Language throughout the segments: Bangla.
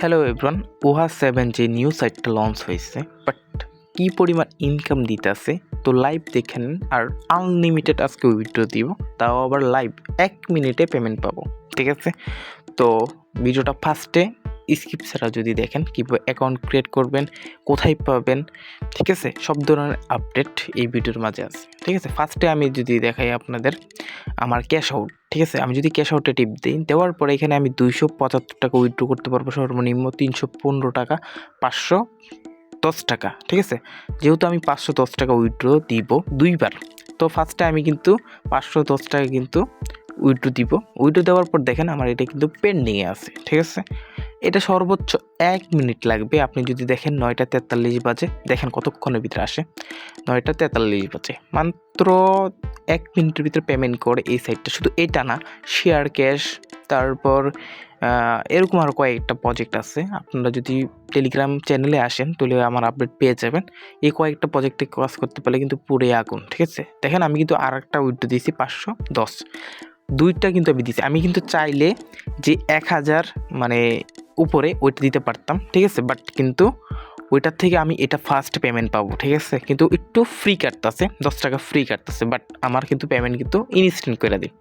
হ্যালো এভরিওয়ান, ওহা 7 যে নিউ সাইটটা লঞ্চ হয়েছে, বাট কী পরিমাণ ইনকাম দিতেছে তো লাইভ দেখেন। আর আনলিমিটেড আজকে উইথড্র দিব, তাও আবার লাইভ 1 মিনিটে পেমেন্ট পাবো। ঠিক আছে, তো ভিডিওটা ফার্স্টে স্কিপ ছাড়া যদি দেখেন কীভাবে অ্যাকাউন্ট ক্রিয়েট করবেন, কোথায় পাবেন, ঠিক আছে, সব ধরনের আপডেট এই ভিডিওর মাঝে আছে। ঠিক আছে, ফার্স্টে আমি যদি দেখাই আপনাদের আমার ক্যাশ আউট। ঠিক আছে, আমি যদি ক্যাশ আউটে টিপ দিই, দেওয়ার পরে এখানে আমি 275 টাকা উইথড্র করতে পারবো, সর্বনিম্ন 315 টাকা, 510 টাকা। ঠিক আছে, যেহেতু আমি 510 টাকা উইথড্র দিব দুইবার, তো ফার্স্টে আমি কিন্তু 510 টাকা কিন্তু উইথড্র দিব। উইথড্র দেওয়ার পর দেখেন আমার এটা কিন্তু পেন্ডিংয়ে আছে। ঠিক আছে, এটা সর্বোচ্চ 1 মিনিট লাগবে। আপনি যদি দেখেন 9টা 43 বাজে, দেখেন কতক্ষণের ভিতরে আসে। 9টা 43 বাজে, মাত্র 1 মিনিটের ভিতরে পেমেন্ট করে এই সাইটটা। শুধু এটা না, শেয়ার ক্যাশ, তারপর এরকম আরও কয়েকটা প্রজেক্ট আছে। আপনারা যদি টেলিগ্রাম চ্যানেলে আসেন তাহলে আমার আপডেট পেয়ে যাবেন। এই কয়েকটা প্রজেক্টে কাজ করতে পারলে কিন্তু পুরো আগুন। ঠিক আছে, দেখেন আমি কিন্তু আর একটা উইথড্র দিয়েছি 510, দুইটা কিন্তু আমি দিয়েছি। আমি কিন্তু চাইলে যে 1000 মানে উপরে ওইটা দিতে পারতাম। ঠিক আছে, বাট কিন্তু ওইটার থেকে আমি এটা ফার্স্ট পেমেন্ট পাবো। ঠিক আছে, কিন্তু একটু ফ্রি কাটতেছে, 10 টাকা ফ্রি কাটতেছে, বাট আমার কিন্তু পেমেন্ট কিন্তু ইনস্ট্যান্ট করে দিই।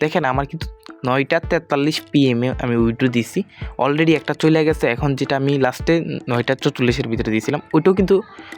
দেখেন আমার কিন্তু 9টা 43 PM আমি উইথড্র দিছি, অলরেডি একটা চলে গেছে। এখন যেটা আমি লাস্টে 9টা 44 ভিতরে দিয়েছিলাম, ওইটাও কিন্তু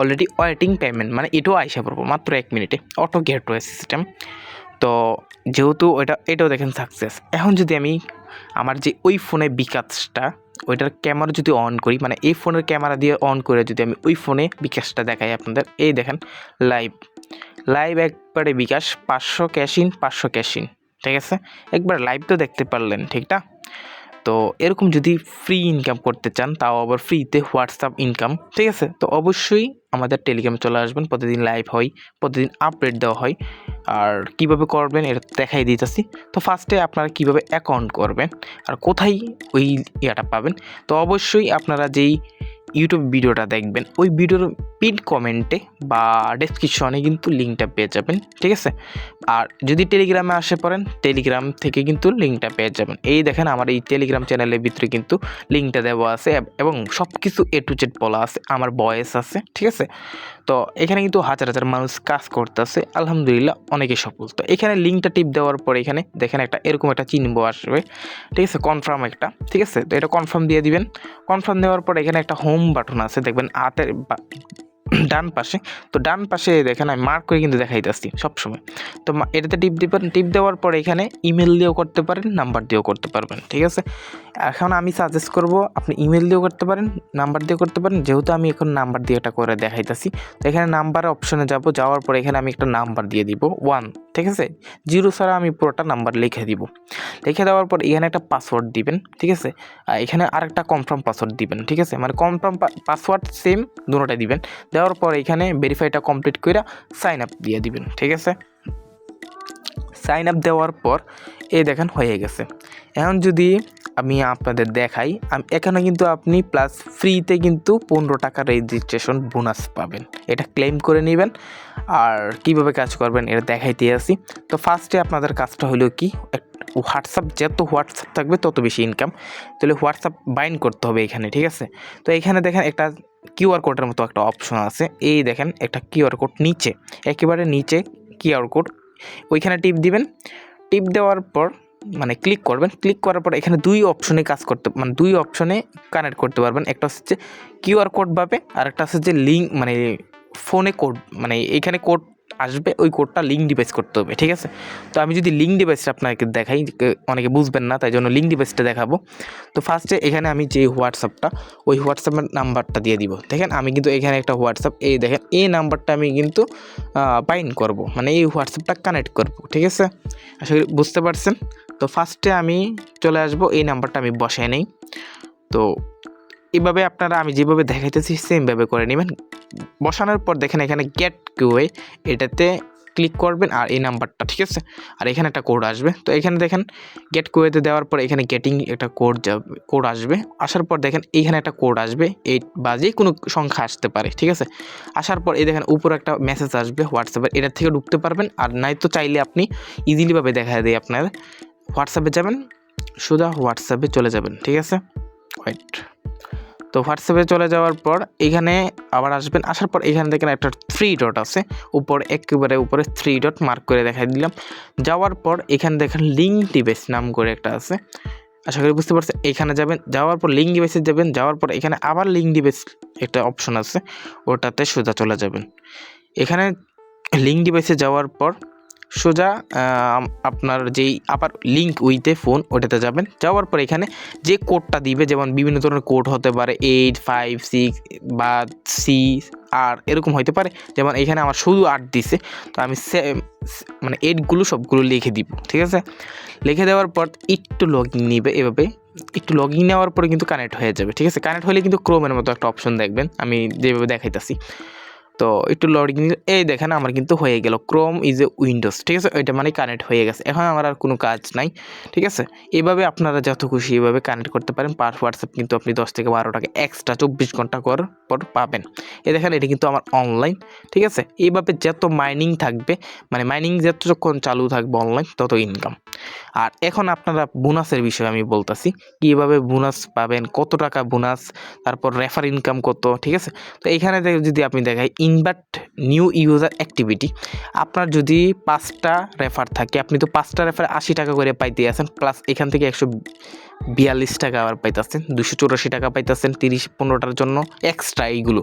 অলরেডি ওয়েটিং পেমেন্ট, মানে এটাও আইসা পড়বো মাত্র 1 মিনিটে, অটো গেটওয়ে সিস্টেম। তো যেহেতু এটাও দেখেন সাকসেস। এখন যদি আমি আমার যে ওই ফোনে বিকাশটা, ওইটার ক্যামেরা যদি অন করি, মানে এই ফোনের ক্যামেরা দিয়ে অন করে যদি আমি ওই ফোনে বিকাশটা দেখাই আপনাদের, এই দেখেন লাইভ একবারে বিকাশ 500 ক্যাশ ইন 500 ক্যাশ ইন। ঠিক আছে, একবার লাইভ তো দেখতে পারলেন, ঠিক না? তো এরকম যদি ফ্রি ইনকাম করতে চান, তাও আবার ফ্রিতে হোয়াটসঅ্যাপ ইনকাম, ঠিক আছে, তো অবশ্যই আমাদের টেলিগ্রামে চলে আসবেন। প্রতিদিন লাইভ হয়, প্রতিদিন আপডেট দেওয়া হয়। আর কিভাবে করবেন এটা দেখাই দিতেছি। তো ফার্স্টে আপনারা কিভাবে অ্যাকাউন্ট করবেন আর কোথায় ওই ইয়াটা পাবেন, তো অবশ্যই আপনারা যেই ইউটিউব ভিডিওটা দেখবেন ওই ভিডিওর পিন কমেন্টে বা ডেসক্রিপশনে কিন্তু লিঙ্কটা পেয়ে যাবেন। ঠিক আছে, আর যদি টেলিগ্রামে আসে পড়েন, টেলিগ্রাম থেকে কিন্তু লিঙ্কটা পেয়ে যাবেন। এই দেখেন আমার এই টেলিগ্রাম চ্যানেলের ভিতরে কিন্তু লিঙ্কটা দেওয়া আছে এবং সব কিছু A to Z বলা আছে, আমার ভয়েস আছে। ঠিক আছে, তো এখানে কিন্তু হাজার হাজার মানুষ কাজ করতেছে, আলহামদুলিল্লাহ অনেকে সফল। তো এখানে লিঙ্কটা টিপ দেওয়ার পরে এখানে দেখেন একটা এরকম একটা চিহ্ন আসবে। ঠিক আছে, কনফার্ম একটা। ঠিক আছে, তো এটা কনফার্ম দিয়ে দিবেন। কনফার্ম দেওয়ার পরে এখানে একটা হোম বাটন আছে, দেখবেন হাতের ডান পাশে। তো ডান পাশে দেখেন আমি মার্ক করে কিন্তু দেখাইতেছি সবসময়। তো এটাতে টিপ দিবেন। টিপ দেওয়ার পরে এখানে ইমেল দিয়েও করতে পারেন, নাম্বার দিয়েও করতে পারবেন। ঠিক আছে, এখন আমি সাজেস্ট করব আপনি ইমেল দিয়েও করতে পারেন, নাম্বার দিয়েও করতে পারেন। যেহেতু আমি এখন নাম্বার দিয়ে এটা করে দেখাইতেছি, তো এখানে নাম্বার অপশনে যাব। যাওয়ার পরে এখানে আমি একটা নাম্বার দিয়ে দিব 1। ঠিক আছে, 0 ছাড়া আমি পুরোটা নাম্বার লিখে দিব। লিখে দেওয়ার পর এখানে একটা পাসওয়ার্ড দিবেন। ঠিক আছে, এখানে আরেকটা কনফার্ম পাসওয়ার্ড দিবেন। ঠিক আছে, মানে কনফার্ম পাসওয়ার্ড সেম দুটোটাই দিবেন। দেওয়ার পর এখানে ভেরিফাইটা কমপ্লিট করে সাইন আপ দিয়ে দিবেন। ঠিক আছে, সাইন আপ দেওয়ার পর এই দেখেন হয়ে গেছে। এখন যদি আমি আপনাদের দেখাই, এখানে কিন্তু আপনি প্লাস ফ্রিতে কিন্তু 15 টাকা রেজিস্ট্রেশন বোনাস পাবেন, এটা ক্লেম করে নেবেন। আর কিভাবে কাজ করবেন এটা দেখাইতে আসি। তো ফার্স্টে আপনাদের কাজটা হলো কি, হোয়াটসঅ্যাপ, যত হোয়াটসঅ্যাপ থাকবে তত বেশি ইনকাম। তাহলে হোয়াটসঅ্যাপ বাইন্ড করতে হবে এখানে। ঠিক আছে, তো এখানে দেখেন একটা কিউআর কোডের মতো একটা অপশন আছে। এই দেখেন একটা কিউআর কোড নিচে, একেবারে নিচে কিউআর কোড, ওইখানে টিপ দিবেন। টিপ দেওয়ার পর মানে ক্লিক করবেন। ক্লিক করার পর এখানে দুই অপশনে দুই অপশনে কানেক্ট করতে পারবেন। একটা হচ্ছে কিউআর কোড পাবে, আর একটা হচ্ছে যে লিঙ্ক, মানে ফোনে কোড, মানে এইখানে কোড আসবে, ওই কোডটা লিঙ্ক ডিভাইস করতে হবে। ঠিক আছে, তো আমি যদি লিঙ্ক ডিভাইসটা আপনাকে দেখাই, অনেকে বুঝবেন না, তাই জন্য লিঙ্ক ডিভাইসটা দেখাবো। তো ফার্স্টে এখানে আমি যে হোয়াটসঅ্যাপটা, ওই হোয়াটসঅ্যাপের নাম্বারটা দিয়ে দিব। দেখেন আমি কিন্তু এখানে একটা হোয়াটসঅ্যাপ, এই দেখেন এই নাম্বারটা আমি কিন্তু বাইন্ড করব, মানে এই হোয়াটসঅ্যাপটা কানেক্ট করব। ঠিক আছে, আশা করি বুঝতে পারছেন। তো ফার্স্টে আমি চলে আসবো, এই নাম্বারটা আমি বসাই নেই। তো এইভাবে আপনারা আমি যেভাবে দেখাইতেছি সেমভাবে করে নেবেন। বসানোর পর দেখেন এখানে গেট কিউএ, এটাতে ক্লিক করবেন আর এই নাম্বারটা। ঠিক আছে, আর এখানে একটা কোড আসবে। তো এখানে দেখেন গেট কিউএতে দেওয়ার পর এখানে গেটিং একটা কোড আসবে। আসার পর দেখেন এইখানে একটা কোড আসবে, 8 বা যে কোনো সংখ্যা আসতে পারে। ঠিক আছে, আসার পর এই দেখেন উপরে একটা মেসেজ আসবে হোয়াটসঅ্যাপের, এটা থেকে ঢুকতে পারবেন। আর নাই তো চাইলে আপনি ইজিলিভাবে দেখা দেয়, আপনার হোয়াটসঅ্যাপে যাবেন, সোজা হোয়াটসঅ্যাপে চলে যাবেন। ঠিক আছে, ওয়েট, তো হোয়াটসঅ্যাপে চলে যাওয়ার পর এখানে আবার আসবেন, আসার পর এখানে দেখেন একটা 3 ডট আছে, উপরে একেবারে উপরে 3 ডট মার্ক করে দেখাই দিলাম। যাওয়ার পর এখানে দেখেন লিঙ্ক ডিভাইস নাম করে একটা আছে, আশা করি বুঝতে পারছেন। এখানে যাবেন, যাওয়ার পর লিঙ্ক ডিভাইসে যাবেন, যাওয়ার পর এখানে আবার লিঙ্ক ডিভাইস একটা অপশন আছে, ওটাতে সোজা চলে যাবেন। এখানে লিঙ্ক ডিভাইসে যাওয়ার পর সোজা আপনার যেই আবার লিঙ্ক উইথে ফোন ওটাতে যাবেন। যাওয়ার পর এখানে যে কোডটা দিবে, যেমন বিভিন্ন ধরনের কোড হতে পারে 8, 5, 6 বা সি আর এরকম হতে পারে। যেমন এখানে আমার শুধু 8 দিছে, তো আমি মানে 8গুলো সবগুলো লিখে দিব, ঠিক আছে। লিখে দেওয়ার পর একটু লগইন নিবে, এভাবে একটু লগইন নেওয়ার পরে কিন্তু কানেক্ট হয়ে যাবে, ঠিক আছে। কানেক্ট হলে কিন্তু ক্রোমের মতো একটা অপশন দেখবেন, আমি যেভাবে দেখাইতেছি। তো একটু লগইন, এই দেখেন আমার কিন্তু হয়ে গেল ক্রোম ইজ এ উইন্ডোজ, ঠিক আছে। ওইটা মানে কানেক্ট হয়ে গেছে, এখন আমার আর কোনো কাজ নাই, ঠিক আছে। এইভাবে আপনারা যত খুশি এইভাবে কানেক্ট করতে পারেন। পার হোয়াটসঅ্যাপ কিন্তু আপনি 10 থেকে 12 টাকা এক্সট্রা 24 ঘন্টা পর পাবেন। এই দেখেন এটা কিন্তু আমার অনলাইন, ঠিক আছে। এইভাবে যত মাইনিং থাকবে, মানে মাইনিং যতক্ষণ চালু থাকবে অনলাইন, তত ইনকাম। আর এখন আপনারা বোনাসের বিষয়ে আমি বলতেছি, কীভাবে বোনাস পাবেন, কত টাকা বোনাস, তারপর রেফার ইনকাম কত, ঠিক আছে। তো এইখানে যদি আপনি দেখাই ইনভাইট নিউ ইউজার অ্যাক্টিভিটি, আপনার যদি 5টা রেফার থাকে, আপনি তো 5টা রেফার 80 টাকা করে পাইতে আছেন, প্লাস এখান থেকে 142 টাকা আবার পাইতেছেন, 284 টাকা পাইতেছেন 15টার জন্য এক্সট্রা। এইগুলো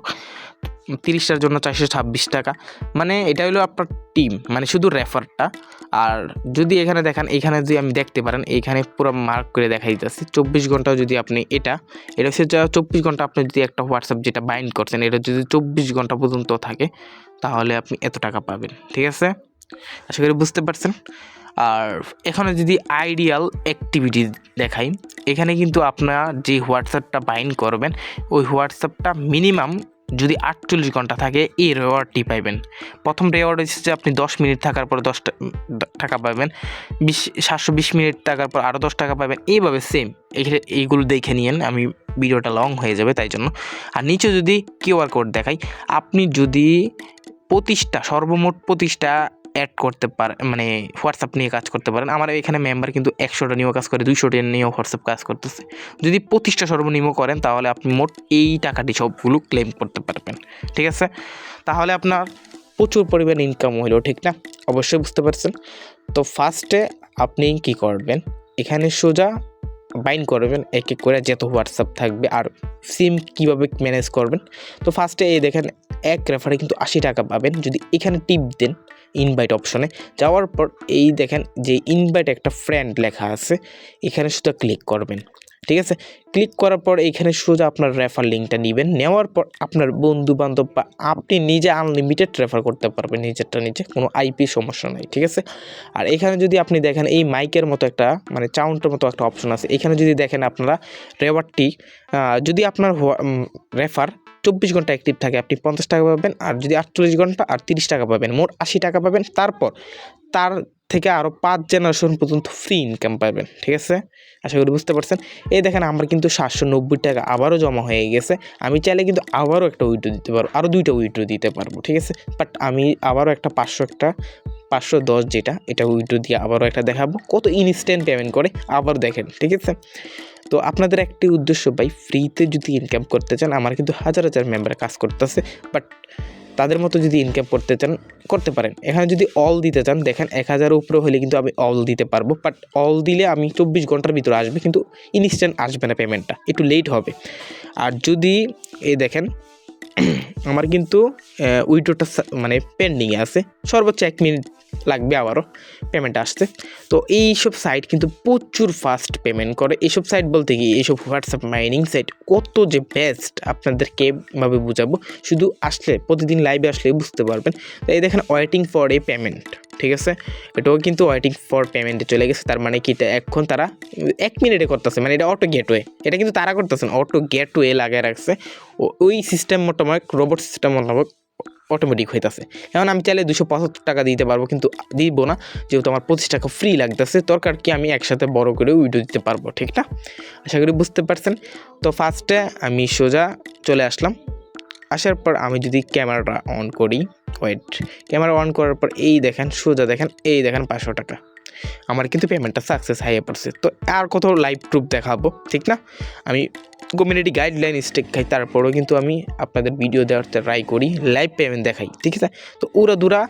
30টার জন্য 426 টাকা, মানে এটা হলো আপনার টিম, মানে শুধু রেফারটা। আর যদি এখানে দেখেন, এখানে যদি আমি দেখতে পারেন, এইখানে পুরো মার্ক করে দেখাই দিতেছি 24 ঘন্টাও যদি আপনি এটা হচ্ছে 24 ঘন্টা আপনি যদি একটা হোয়াটসঅ্যাপ যেটা বাইন্ড করছেন, এটা যদি 24 ঘন্টা পর্যন্ত থাকে, তাহলে আপনি এত টাকা পাবেন, ঠিক আছে। আশা করি বুঝতে পারছেন। আর এখানে যদি আইডিয়াল অ্যাক্টিভিটি দেখাই, এখানে কিন্তু আপনার যে হোয়াটসঅ্যাপটা বাইন্ড করবেন, ওই হোয়াটসঅ্যাপটা মিনিমাম যদি 48 ঘন্টা থাকে, এই রেওয়ার্ডটি পাইবেন। প্রথম রেওয়ার্ড হচ্ছে যে আপনি 10 মিনিট থাকার পর 10 টাকা পাবেন, 720 মিনিট থাকার পর আরও 10 টাকা পাবেন। এইভাবে সেম এইগুলো দেখে নিন, আমি ভিডিওটা লং হয়ে যাবে তাই জন্য। আর নিচে যদি কিউআর কোড দেখাই, আপনি যদি সর্বমোট 25টা অ্যাড করতে পারেন, মানে হোয়াটসঅ্যাপ নিয়ে কাজ করতে পারেন। আমার এখানে মেম্বার কিন্তু 100টা নিয়েও কাজ করে, 200টা নিয়েও হোয়াটসঅ্যাপ কাজ করতেছে। যদি 25টা সর্বনিম্ন করেন, তাহলে আপনি মোট এই টাকাটি সবগুলো ক্লেম করতে পারবেন, ঠিক আছে। তাহলে আপনার প্রচুর পরিমাণ ইনকাম হইলো, ঠিক না? অবশ্যই বুঝতে পারছেন। তো ফার্স্টে আপনি কি করবেন, এখানে সোজা বাইন্ড করবেন এক এক করে যত হোয়াটসঅ্যাপ থাকবে, আর সিম কিভাবে ম্যানেজ করবেন। তো ফার্স্টে এই দেখেন এক রেফারে কিন্তু 80 টাকা পাবেন যদি এখানে টিপ দেন ইনভাইট অপশনে। যাওয়ার পর এই দেখেন যে ইনভাইট একটা ফ্রেন্ড লেখা আছে, এখানে শুধু ক্লিক করবেন, ঠিক আছে। ক্লিক করার পর এইখানে সোজা আপনার রেফার লিঙ্কটা নেবেন, নেওয়ার পর আপনার বন্ধু বান্ধব বা আপনি নিজে আনলিমিটেড রেফার করতে পারবেন, নিজে কোনো আইপি সমস্যা নাই, ঠিক আছে। আর এখানে যদি আপনি দেখেন এই মাইকের মতো একটা, মানে চাউন্টের মতো একটা অপশন আছে, এখানে যদি দেখেন আপনারা রেওয়ার্ডটি যদি আপনার রেফার 24 ঘন্টা অ্যাক্টিভ থাকে, আপনি 50 টাকা পাবেন। আর যদি 48 ঘন্টা আর 30 টাকা পাবেন, মোট 80 টাকা পাবেন। তারপর তার থেকে আরও 5 জেনারেশন পর্যন্ত ফ্রি ইনকাম পাবেন, ঠিক আছে। আশা করি বুঝতে পারছেন। এই দেখেন আমার কিন্তু 790 টাকা আবারও জমা হয়ে গেছে। আমি চাইলে কিন্তু আবারও একটা উইথড্র দিতে পারবো, আরও 2টা উইথড্র দিতে পারবো, ঠিক আছে। বাট আমি আবারও একটা 510 যেটা, এটা উইথড্র দিয়ে আবারও একটা দেখাবো কত ইনস্ট্যান্ট পেমেন্ট করে, আবার দেখেন, ঠিক আছে। তো আপনাদের একটি উদ্দেশ্য ভাই, ফ্রিতে যদি ইনকাম করতে চান, আমার কিন্তু হাজার মেম্বার কাজ করতেছে, বাট তাদের মতো যদি ইনকাম করতে চান করতে পারেন। এখানে যদি অল দিতে চান, দেখেন 1000 উপরে হলে কিন্তু আমি অল দিতে পারবো, বাট অল দিলে আমি 24 ঘন্টার ভিতরে আসবে, কিন্তু ইনস্ট্যান্ট আসবে না, পেমেন্টটা একটু লেট হবে। আর যদি এই দেখেন আমার কিন্তু উইথড্রটা মানে পেন্ডিংয়ে আছে, সর্বোচ্চ 1 মিনিট লাগবে আবারও পেমেন্ট আসতে। তো এইসব সাইট কিন্তু প্রচুর ফাস্ট পেমেন্ট করে। এইসব সাইট বলতে কি, এইসব হোয়াটসঅ্যাপ মাইনিং সাইট কত যে বেস্ট আপনাদেরকে ভাবে বোঝাবো, শুধু আসলে প্রতিদিন লাইভে আসলে বুঝতে পারবেন। তো এই দেখেন ওয়েটিং ফর এ পেমেন্ট, ঠিক আছে। এটাও কিন্তু ওয়েটিং ফর পেমেন্টে চলে গেছে, তার মানে কি এখন তারা 1 মিনিটে করতেছে, মানে এটা অটো গেটওয়ে, এটা কিন্তু তারা করতেছেন অটো গেটওয়ে লাগিয়ে রাখছে। ওই সিস্টেম মোটামুটি রোবট সিস্টেম মোটামুটি অটোমেটিক হইতেছে। এখন আমি চাইলে 275 টাকা দিতে পারবো, কিন্তু দিব না, যেহেতু আমার 25 টাকা ফ্রি লাগতেছে। দরকার কি আমি একসাথে বড় করে উইড্রো দিতে পারবো, ঠিক না? আশা করি বুঝতে পারছেন। তো ফার্স্টে আমি সোজা চলে আসলাম, আসার পর আমি যদি ক্যামেরাটা অন করি, ক্যামেরা অন করার পর এই দেখেন সোজা দেখেন, এই দেখেন 500 টাকা, আমার কিন্তু পেমেন্টটা সাকসেস হাইয়ে পড়ছে। তো আর কত লাইভ প্রুফ দেখাবো, ঠিক না? আমি কমিউনিটি গাইডলাইন স্টেক খাই, তারপরেও কিন্তু আমি আপনাদের ভিডিও দেওয়ার ট্রাই করি, লাইভ পেমেন্ট দেখাই, ঠিক আছে? তো ওরা দুরা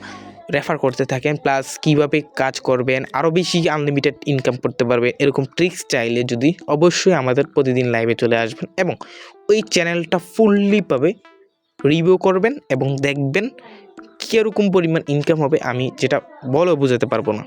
রেফার করতে থাকেন, প্লাস কীভাবে কাজ করবেন, আরও বেশি আনলিমিটেড ইনকাম করতে পারবেন, এরকম ট্রিক্স চাইলে যদি অবশ্যই আমাদের প্রতিদিন লাইভে চলে আসবেন এবং ওই চ্যানেলটা ফুললিভাবে রিভিউ করবেন এবং দেখবেন কীরকম পরিমাণ ইনকাম হবে, আমি যেটা বলেও বোঝাতে পারবো না।